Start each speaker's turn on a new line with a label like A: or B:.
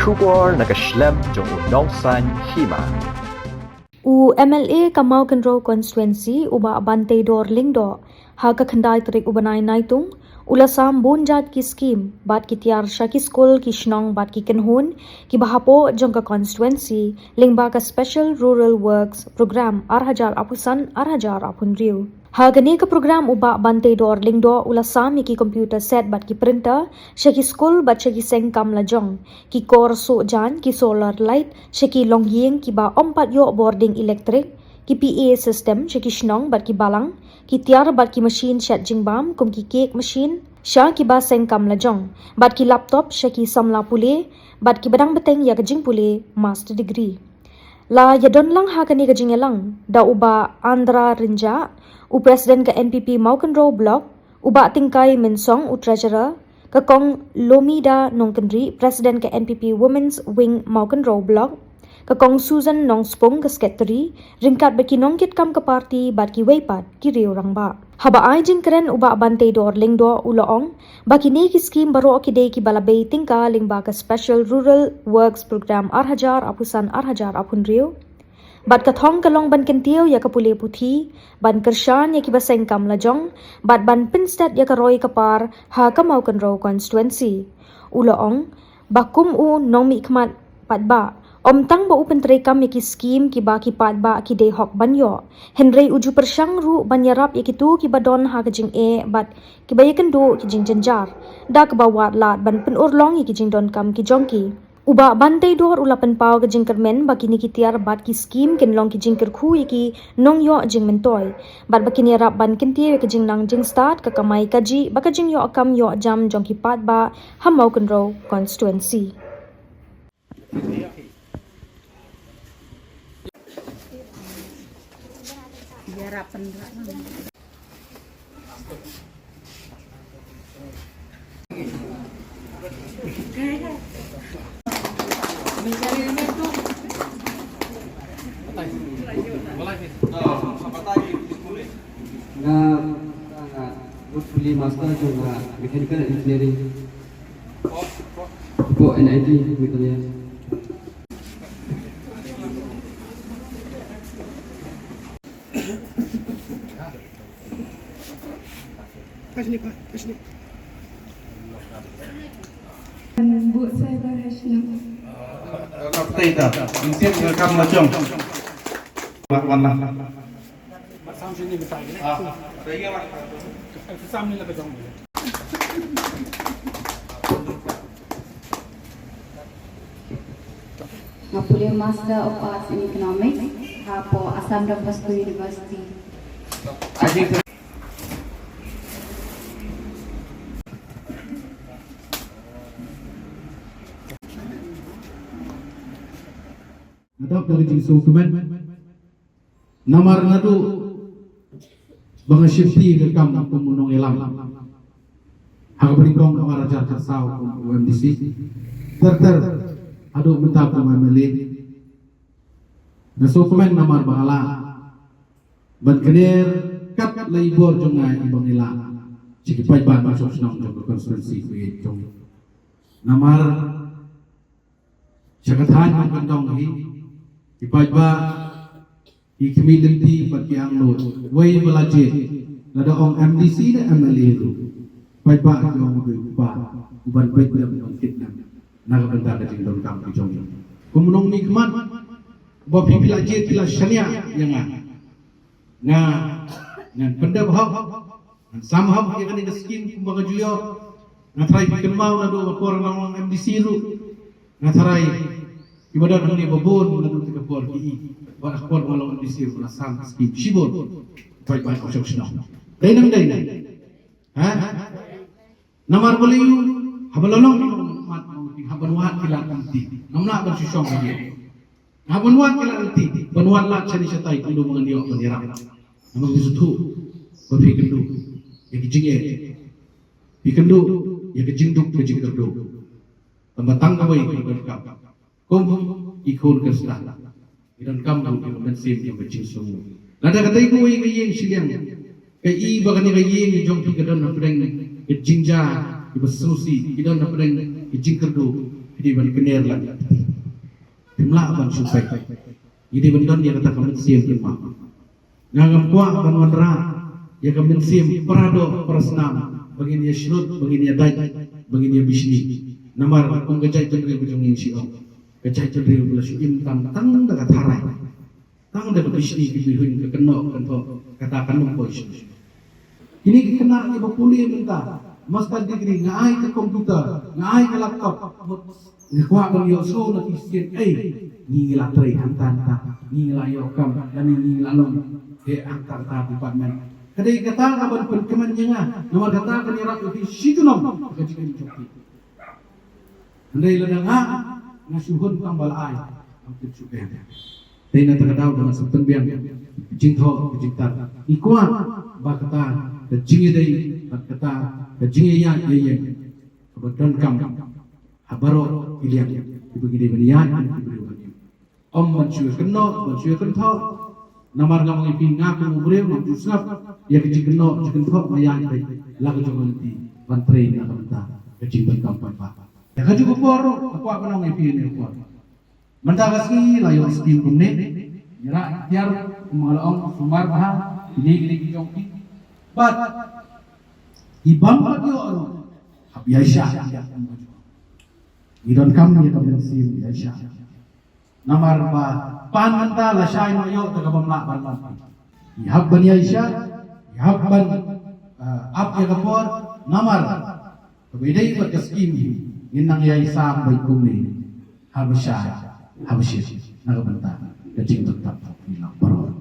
A: Shubor nakaslem jong unongsan hima.
B: U MLA Kamau Kenro constituency uba Bante Dor Lingdo ha ka khandai trik ubanai naitung ulasam bonjat ki scheme bat ki tiar shaki school ki shnong bat ki kenhun ki bahapo jong ka constituency lingba ka special rural works program 8,000 apun riu ha gani ka program uba Bante Dor Lingdo ulasam ki computer set bat ki printer shaki school bat shaki seng kam la jong ki kor so jan ki solar light shaki longyeng ki ba ompat yo boarding electric ki PA system shaki shnong bat ki balang ki tiar bat ki machine shat jingbam kum ki cake machine sha ki ba seng kam la jong bat ki laptop shaki samla pule bat ki badang beteng ya kajing pule master degree la ya don lang ha kani kajing elang da uba Andra Rinja u president ka NPP Maukenro block uba tingkai mensong u treasurer ka kong Lomida Nongkendri president ka NPP Women's Wing Maukenro block ka kong Susan Nongspong ka secretary ringkat baki nongkit kam ka party bat ki weipat ki riu rangba haba ai jing kren uba Bante Dor Lingdo uloong baki ne ki scheme baro ki de ki balabei tingka lingba ka special rural works program 8,000 apun riu bat ka thong ka long ban kentio ya ka pule puthi ban kershan ya ki baseng kam la jong bat ban pinstat ya ka roi ka par ha ka mau kan ro constituency uloong bakum u nomi khmat patba om tang ba upen trekam ya ki scheme ki ba ki patba ki de hok banyo henry uju persang ru banyarap ya ki tu ki badon ha ka jing e bat ki bayakan do ki jing janjar da ka ba wat lat ban pen urlong ya ki jing don kam ki jongki uba Bante Dor ulapan pau ke jingker men baki ni kitiar bat ki scheme ken long ki jingker khu ki nong yo jing mentoy bat baki ni rap ban ken tie ke jing nang jing start ka kamai kaji baka jing yo akam yo jam jong ki pat ba hamau ken ro constituency
C: Hopefully master juga mechanical engineering po NIT gitu ya.
D: Bu saya berhasil.
E: Kapten dah, insert rekam macam. Warna.
F: Macam sini besar ni.
E: Saya lah.
F: Sambil lah kejong.
D: Ngapuli Master of Arts in Economics hapo Assam Don Bosco University.
E: Nadap dari jenis dokumen namar nadu banga shifti ke kam pemunong elam hak berikong kamar ajar kasau UMDC ter adu mentap pemamili na dokumen namar bahala ban kener kat laibor jongai ibang ila cikipai ban masuk senang jong konstitusi kuit jong namar syakatan kandong hi ipai ba ikimilinti bagi anglo way belajar lada ong MDC dan MLA itu baik ba yang uban baik yang kita nak bentar dari dalam kampung jombi kemunong nikmat bawa belajar pila syania yang ngan benda bahau samham yang ada skin kumbaga juyo ngatrai bikin mau nado bakor nang MDC itu ngatrai ibadah nang ni babon nado tiga por ki wala ko wala disir na sam skin shibor baik osok sino dainang ha namar bali habalolong mat habanwa kila kanti namna bersisong dia habanwa kila kanti banwa la chani satai kundo mangandio panira namang disutu berfikendu ya kijinge pikendu ya kijingduk kijingkerdu tambatang kawai berkap kom ikon kerslah idan kamu di mensim yang bercing semua. Nada kata ibu yang siliang, kai bagani yang jong pi kadan na pedeng jingja ibu selusi idan na pedeng jingkerdu Jadi ban kener lagi. Pimla ban supek. Jadi bendon dia kata kamen sim kemah. Ngagam kuah ban wandra. Ya kamen sim perado persenam. Bagi dia syurut, bagi dia daj, bagi dia bisni. Namar kung gajay tundri bujung yang siok. Gajay tundri bula syuim tang dekat harai. Tang dekat bisni kibihuin kekenok kentok katakan mempois. Ini kena ibu kuliah minta. Master degree ngai ke komputer, ngai ke laptop. Ngkuak bang yoso na kiskin, ni ngila tray hantan ta, ni ngila yokam, dan ni ngila long, angkar ta department. Kadai kata kaban penkeman jenga, nomor kata kanira itu situ nom, kajikan coki. Andai ladang ngasuhun tambal ai, hampir suka. Tapi nanti kadau dengan sebetulnya biang, jingho, jingtar. Ikuan, bakata, kejingi dai, bakata. Kajing yang kebetulan kam habaro pilihan dibagi banian diberi bagi om mansur keno mansur kentau namar ngamang ipi ngaku umure mampu sngap ya kajing keno kajing kentau mayan baik lagu jangan nanti bantrain nak mentah kajing berkampan pak ya kajing kuporo aku apa nang ipi ini aku mentah kasih layu skim kumne nyerah tiar kumalong sumar bahang ini jongki but ibang lagi orang, Aisyah. Idon kami kami sim Aisyah. Namar ba pananta la syai mayo tagabam la ban. Ihab bani Aisyah, ihab ban ab ya kapor namar. Kabidai ba kaskim inang yai sam bai kumni. Habsyah, habsyah nagabanta. Kajing tetap hilang baru.